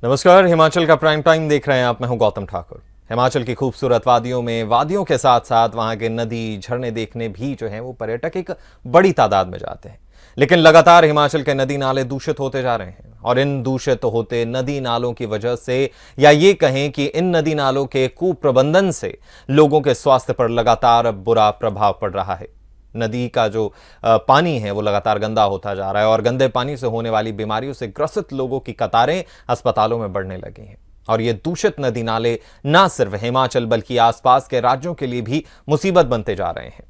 नमस्कार, हिमाचल का prime time देख रहे हैं आप। मैं हूं गौतम ठाकुर। हिमाचल की खूबसूरत वादियों में वादियों के साथ साथ वहां के नदी झरने देखने भी जो हैं वो पर्यटक एक बड़ी तादाद में जाते हैं। लेकिन लगातार हिमाचल के नदी नाले दूषित होते जा रहे हैं और इन दूषित होते नदी नालों की वजह से, या ये कहें कि इन नदी नालों के कुप्रबंधन से लोगों के स्वास्थ्य पर लगातार बुरा प्रभाव पड़ रहा है। नदी का जो पानी है वो लगातार गंदा होता जा रहा है और गंदे पानी से होने वाली बीमारियों से ग्रसित लोगों की कतारें अस्पतालों में बढ़ने लगी हैं। और ये दूषित नदी नाले न सिर्फ हिमाचल बल्कि आसपास के राज्यों के लिए भी मुसीबत बनते जा रहे हैं।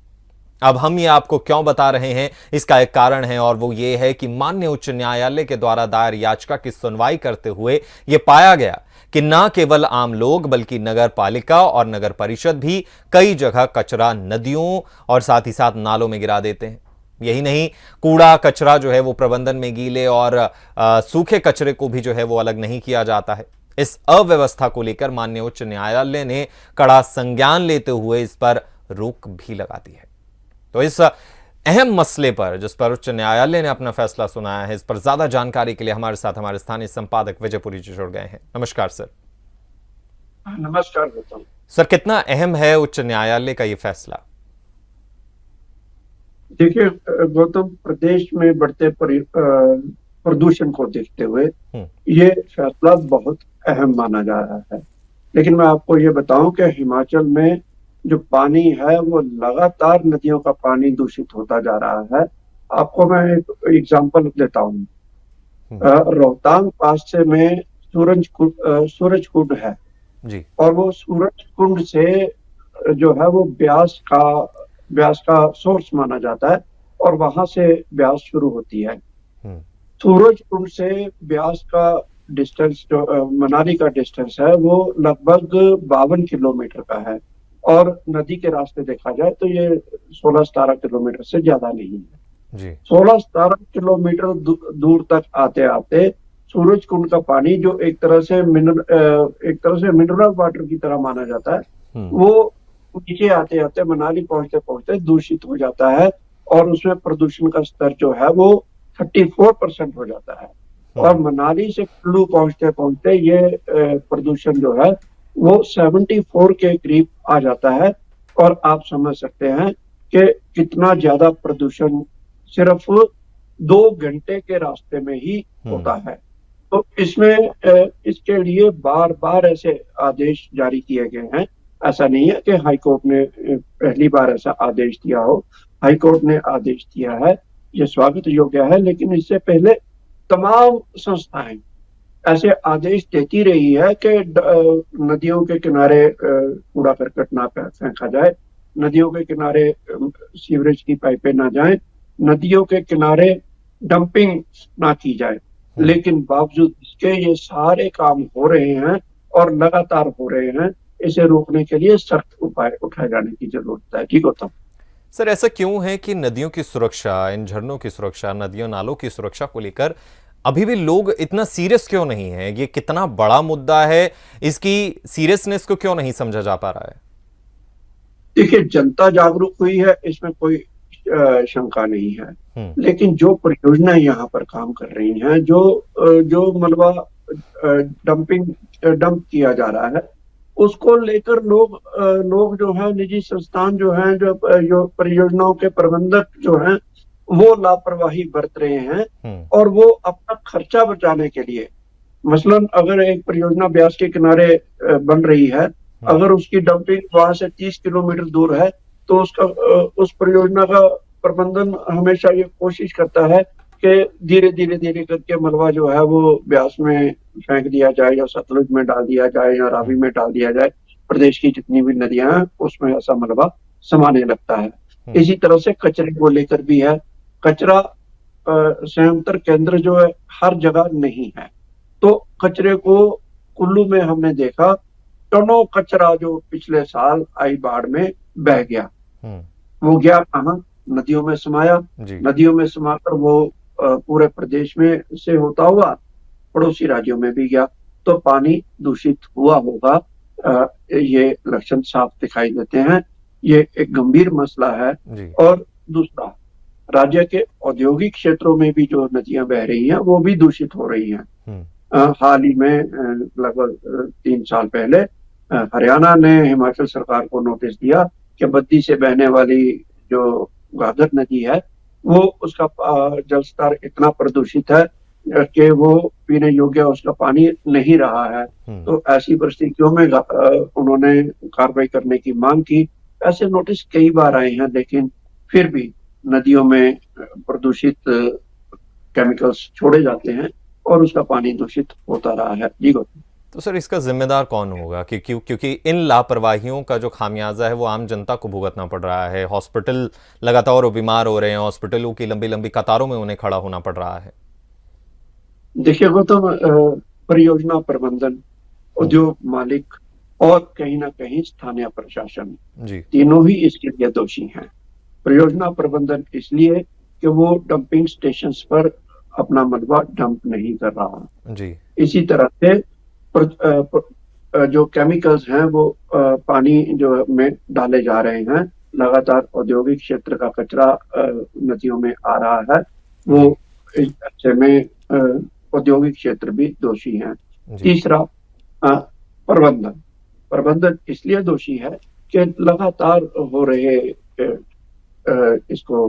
अब हम ये आपको क्यों बता रहे हैं, इसका एक कारण है और वो ये है कि माननीय उच्च न्यायालय के द्वारा दायर याचिका की सुनवाई करते हुए ये पाया गया कि न केवल आम लोग बल्कि नगर पालिका और नगर परिषद भी कई जगह कचरा नदियों और साथ ही साथ नालों में गिरा देते हैं। यही नहीं, कूड़ा कचरा जो है वो प्रबंधन में गीले और सूखे कचरे को भी जो है वो अलग नहीं किया जाता है। इस अव्यवस्था को लेकर माननीय उच्च न्यायालय ने कड़ा संज्ञान लेते हुए इस पर रोक भी लगा दी है। तो इस अहम मसले पर जिस पर उच्च न्यायालय ने अपना फैसला सुनाया है, इस पर ज्यादा जानकारी के लिए हमारे साथ हमारे स्थानीय संपादक विजयपुरी जी जुड़ गए हैं। नमस्कार सर। नमस्कार गौतम। सर, कितना अहम है उच्च न्यायालय का ये फैसला? देखिए गौतम, प्रदेश में बढ़ते प्रदूषण को देखते हुए ये फैसला बहुत अहम माना जा रहा है। लेकिन मैं आपको ये बताऊं कि हिमाचल में जो पानी है वो लगातार नदियों का पानी दूषित होता जा रहा है। आपको मैं एक एग्जांपल देता हूँ। रोहतांग पास में सूरज कुंड है जी। और वो सूरज कुंड से जो है वो ब्यास का सोर्स माना जाता है और वहां से ब्यास शुरू होती है। सूरज कुंड से ब्यास का डिस्टेंस जो मनाली का डिस्टेंस है वो लगभग 52 किलोमीटर का है और नदी के रास्ते देखा जाए तो ये 16-17 किलोमीटर से ज्यादा नहीं है जी। 16-17 किलोमीटर दूर तक आते आते सूरज कुंड का पानी जो एक तरह से मिनरल वाटर की तरह माना जाता है वो नीचे आते आते मनाली पहुंचते पहुंचते दूषित हो जाता है और उसमें प्रदूषण का स्तर जो है वो 34% हो जाता है। और मनाली से कुल्लू पहुंचते पहुंचते ये प्रदूषण जो है वो 74 के करीब आ जाता है। और आप समझ सकते हैं कि कितना ज्यादा प्रदूषण सिर्फ 2 घंटे के रास्ते में ही होता है। तो इसमें इसके लिए बार बार ऐसे आदेश जारी किए गए हैं। ऐसा नहीं है कि हाईकोर्ट ने पहली बार ऐसा आदेश दिया हो। हाईकोर्ट ने आदेश दिया है, ये स्वागत योग्य है, लेकिन इससे पहले तमाम संस्थाएं ऐसे आदेश देती रही है कि नदियों के किनारे कूड़ा करकट ना फेंका जाए, नदियों के किनारे सीवरेज की पाइपें ना जाएं, नदियों के किनारे डंपिंग ना की जाए। लेकिन बावजूद इसके ये सारे काम हो रहे हैं और लगातार हो रहे हैं। इसे रोकने के लिए सख्त उपाय उठाए जाने की जरूरत है। ठीक होता सर, ऐसा क्यों है कि नदियों की सुरक्षा, इन झरनों की सुरक्षा, नदियों नालों की सुरक्षा को लेकर अभी भी लोग इतना सीरियस क्यों नहीं है? ये कितना बड़ा मुद्दा है, इसकी सीरियसनेस को क्यों नहीं समझा जा पा रहा है? देखिए, जनता जागरूक हुई है, इसमें कोई शंका नहीं है। लेकिन जो परियोजना यहाँ पर काम कर रही हैं, जो मलबा डंप किया जा रहा है, उसको लेकर लोग जो है, निजी संस्थान जो हैं, जो परियोजनाओं के प्रबंधक जो हैं, वो लापरवाही बरत रहे हैं और वो अपना खर्चा बचाने के लिए, मसलन अगर एक परियोजना ब्यास के किनारे बन रही है, अगर उसकी डंपिंग वहां से 30 किलोमीटर दूर है तो उस परियोजना का प्रबंधन हमेशा ये कोशिश करता है कि धीरे करके मलबा जो है वो ब्यास में फेंक दिया जाए या सतलुज में डाल दिया जाए या रावी में डाल दिया जाए। प्रदेश की जितनी भी नदियां हैं उसमें ऐसा मलबा समाने लगता है। इसी तरह से कचरे को लेकर भी है। कचरा संयंत्र केंद्र जो है हर जगह नहीं है, तो कचरे को कुल्लू में हमने देखा, टनों कचरा जो पिछले साल आई बाढ़ में बह गया, वो गया कहाँ? नदियों में समाया। नदियों में समाकर वो पूरे प्रदेश में से होता हुआ पड़ोसी राज्यों में भी गया, तो पानी दूषित हुआ होगा। ये लक्षण साफ दिखाई देते हैं। ये एक गंभीर मसला है। और दूसरा, राज्य के औद्योगिक क्षेत्रों में भी जो नदियां बह रही हैं वो भी दूषित हो रही हैं। हाल ही में लगभग 3 साल पहले हरियाणा ने हिमाचल सरकार को नोटिस दिया कि बद्दी से बहने वाली जो घाघर नदी है वो उसका जल स्तर इतना प्रदूषित है कि वो पीने योग्य उसका पानी नहीं रहा है। तो ऐसी परिस्थितियों में उन्होंने कार्रवाई करने की मांग की। ऐसे नोटिस कई बार आए हैं, लेकिन फिर भी नदियों में प्रदूषित केमिकल्स छोड़े जाते हैं और उसका पानी दूषित होता रहा है। जी गौतम। तो सर इसका जिम्मेदार कौन होगा कि क्योंकि इन लापरवाहियों का जो खामियाजा है वो आम जनता को भुगतना पड़ रहा है। हॉस्पिटल लगातार वो बीमार हो रहे हैं, हॉस्पिटलों की लंबी लंबी कतारों में उन्हें खड़ा होना पड़ रहा है। देखिए गौतम, परियोजना प्रबंधन, उद्योग मालिक और कहीं ना कहीं स्थानीय प्रशासन जी तीनों ही इसके लिए दोषी हैं। परियोजना प्रबंधन इसलिए कि वो डंपिंग स्टेशन पर अपना मलबा डंप नहीं कर रहा। जी इसी तरह से जो केमिकल्स हैं वो पानी जो में डाले जा रहे हैं। लगातार औद्योगिक क्षेत्र का कचरा नदियों में आ रहा है। वो ऐसे में औद्योगिक क्षेत्र भी दोषी हैं। तीसरा, प्रबंधन प्रबंधन इसलिए दोषी है कि लगातार हो रहे इसको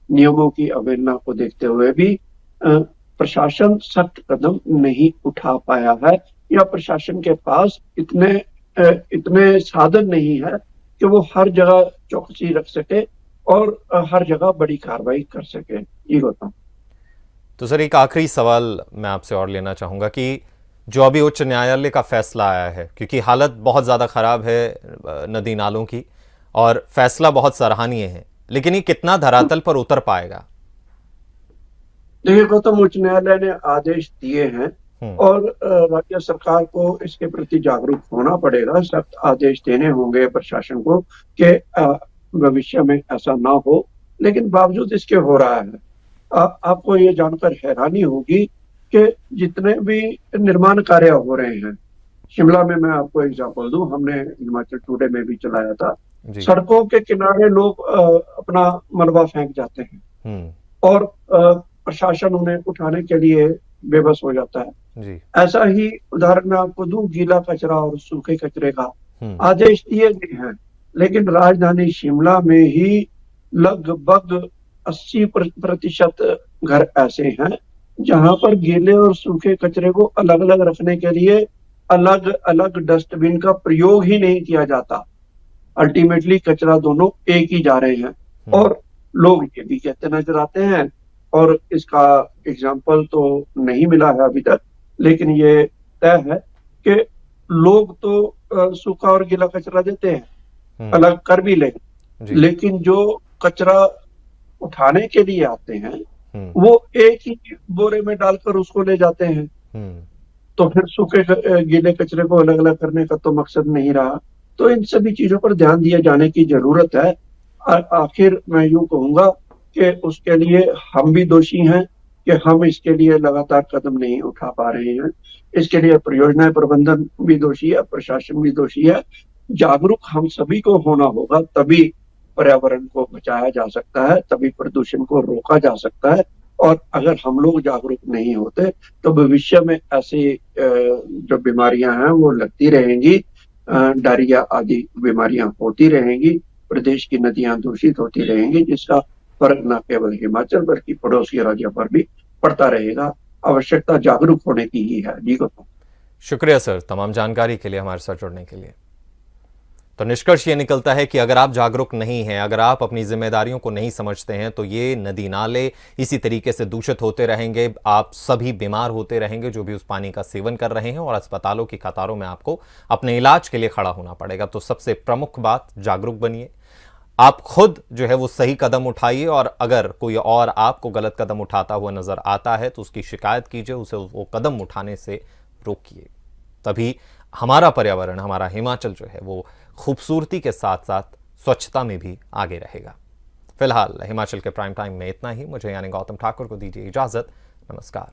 नियमों की अवहेलना को देखते हुए भी प्रशासन सख्त कदम नहीं उठा पाया है, या प्रशासन के पास इतने साधन नहीं है कि वो हर जगह चौकसी रख सके और हर जगह बड़ी कार्रवाई कर सके। ये गौतम। तो सर एक आखिरी सवाल मैं आपसे और लेना चाहूंगा कि जो अभी उच्च न्यायालय का फैसला आया है, क्योंकि हालत बहुत ज़्यादा ख़राब है नदी नालों की और फैसला बहुत सराहनीय है, लेकिन ये कितना धरातल पर उतर पाएगा? देखिए गौतम, उच्च न्यायालय ने आदेश दिए हैं और राज्य सरकार को इसके प्रति जागरूक होना पड़ेगा। सख्त आदेश देने होंगे प्रशासन को कि भविष्य में ऐसा ना हो, लेकिन बावजूद इसके हो रहा है। आपको ये जानकर हैरानी होगी कि जितने भी निर्माण कार्य हो रहे हैं, शिमला में मैं आपको एग्जांपल दूं, हमने हिमाचल टुडे में भी चलाया था। सड़कों के किनारे लोग अपना मलबा फेंक जाते हैं और प्रशासन उन्हें उठाने के लिए बेबस हो जाता है। जी। ऐसा ही उदाहरण मैं आपको दूं, गीला कचरा और सूखे कचरे का आदेश दिए गए हैं, लेकिन राजधानी शिमला में ही लगभग 80% घर ऐसे हैं जहां पर गीले और सूखे कचरे को अलग अलग रखने के लिए अलग अलग डस्टबिन का प्रयोग ही नहीं किया जाता। अल्टीमेटली कचरा दोनों एक ही जा रहे हैं और लोग ये भी कहते नजर आते हैं, और इसका एग्जाम्पल तो नहीं मिला है अभी तक, लेकिन ये तय है कि लोग तो सूखा और गीला कचरा देते हैं, अलग कर भी लेंगे, लेकिन जो कचरा उठाने के लिए आते हैं वो एक ही बोरे में डालकर उसको ले जाते हैं। तो फिर सूखे गीले कचरे को अलग अलग करने का तो मकसद नहीं रहा। तो इन सभी चीजों पर ध्यान दिए जाने की जरूरत है। आखिर मैं यूं कहूंगा कि उसके लिए हम भी दोषी हैं कि हम इसके लिए लगातार कदम नहीं उठा पा रहे हैं। इसके लिए परियोजना प्रबंधन भी दोषी है, प्रशासन भी दोषी है। जागरूक हम सभी को होना होगा, तभी पर्यावरण को बचाया जा सकता है, तभी प्रदूषण को रोका जा सकता है। और अगर हम लोग जागरूक नहीं होते तो भविष्य में ऐसी जो बीमारियां हैं वो लगती रहेंगी, डायरिया आदि बीमारियां होती रहेंगी, प्रदेश की नदियां दूषित होती रहेंगी, जिसका फर्क न केवल हिमाचल बल्कि पड़ोसी राज्यों पर भी पड़ता रहेगा। आवश्यकता जागरूक होने की ही है। जी गौतम। शुक्रिया सर तमाम जानकारी के लिए, हमारे साथ जुड़ने के लिए। तो निष्कर्ष ये निकलता है कि अगर आप जागरूक नहीं हैं, अगर आप अपनी जिम्मेदारियों को नहीं समझते हैं, तो ये नदी नाले इसी तरीके से दूषित होते रहेंगे, आप सभी बीमार होते रहेंगे जो भी उस पानी का सेवन कर रहे हैं, और अस्पतालों की कतारों में आपको अपने इलाज के लिए खड़ा होना पड़ेगा। तो सबसे प्रमुख बात, जागरूक बनिए, आप खुद जो है वो सही कदम उठाइए, और अगर कोई और आपको गलत कदम उठाता हुआ नजर आता है तो उसकी शिकायत कीजिए, उसे वो कदम उठाने से रोकिए। तभी हमारा पर्यावरण, हमारा हिमाचल जो है वो खूबसूरती के साथ साथ स्वच्छता में भी आगे रहेगा। फिलहाल हिमाचल के प्राइम टाइम में इतना ही। मुझे यानी गौतम ठाकुर को दीजिए इजाजत। नमस्कार।